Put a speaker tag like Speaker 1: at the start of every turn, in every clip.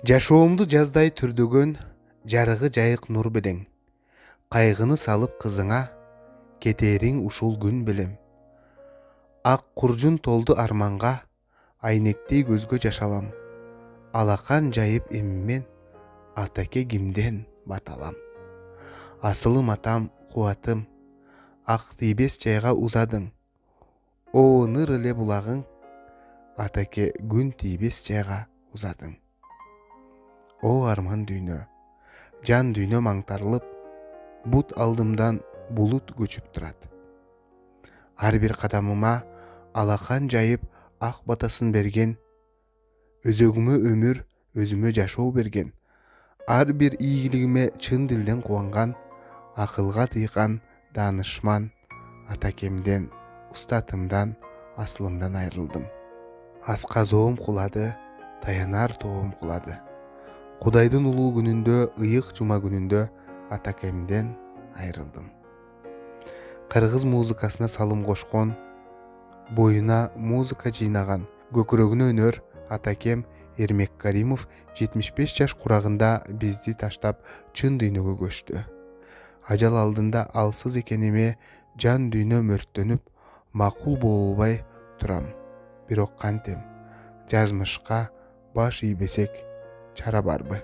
Speaker 1: Жашоомду жаздай түрдөгөн жарыгы жайык нур белең. Кайгыны салып кызыңа, кетериң ушул күн белем. Ак куржун толду арманга, айнектей көзгө жашалам. Алакан жайып эмимен, атаке кимден баталам. Асылым атам, кубатым, ак тийбес жайга узадың. О ныр эле булагың, атаке күн тийбес жайга узадың. О арман дүйнө, жан дүйнө маңтарылып, бут алдымдан булут көчүп турат. Ар бир кадамыма алакан жайып ак батасын берген, өзөгүмө өмүр, өзүмө жашоо берген. Ар бир ийгилигиме чын дилден кубанган, акылга тыйган даанышман атакемден, устатымдан, асылымдан айрылдым. Асказоом кулады, таянар тоом кулады. Кудайдын улуу күнүндө, ыйык жума күнүндө атакемден айрылдым. Кыргыз музыкасына салым кошкон, боюна музыка жыйнаган, көкүрөгүнө өнөр атакем Эрмек Каримов 75 жаш курагында бизди таштап чын дүйнөгө көчтү. Ажал алдында алсыз экениме жан дүйнө мөрттөнүп, макул болбой турам. Бирок кантем, жазмышка баш ийбесек чара барбы?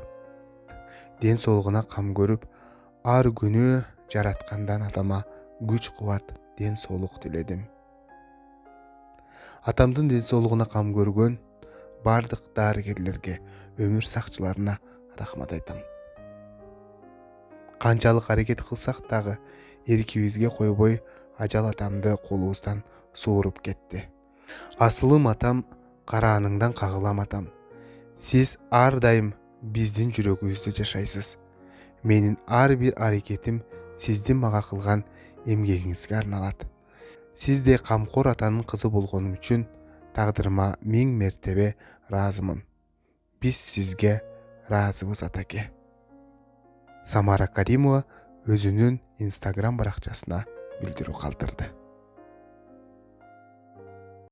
Speaker 1: Ден соолугуна кам көрүп, ар күнү жараткандан атама күч кубат, ден соолук тиледим. Атамдын ден соолугуна кам көргөн бардык дарыгерлерге, өмүр сакчыларына рахмат айтам. Канчалык аракет кылсак дагы эркибизге койбой, ажал атамды колубуздан сууруп кетти. Асылым атам, карааныңдан кагылам атам. Сиз ар дайым биздин жүрөгүбүздө жашайсыз. Менин ар бир аракетим сиздин мага кылган эмгегиңизге арналат. Сиз де камкор атанын кызы болгонум үчүн тагдырыма 1000 мертебе ыраазымын. Биз сизге ыраазыбыз атаке. Самара Каримова өзүнүн Instagram баракчасына билдирүү калтырды.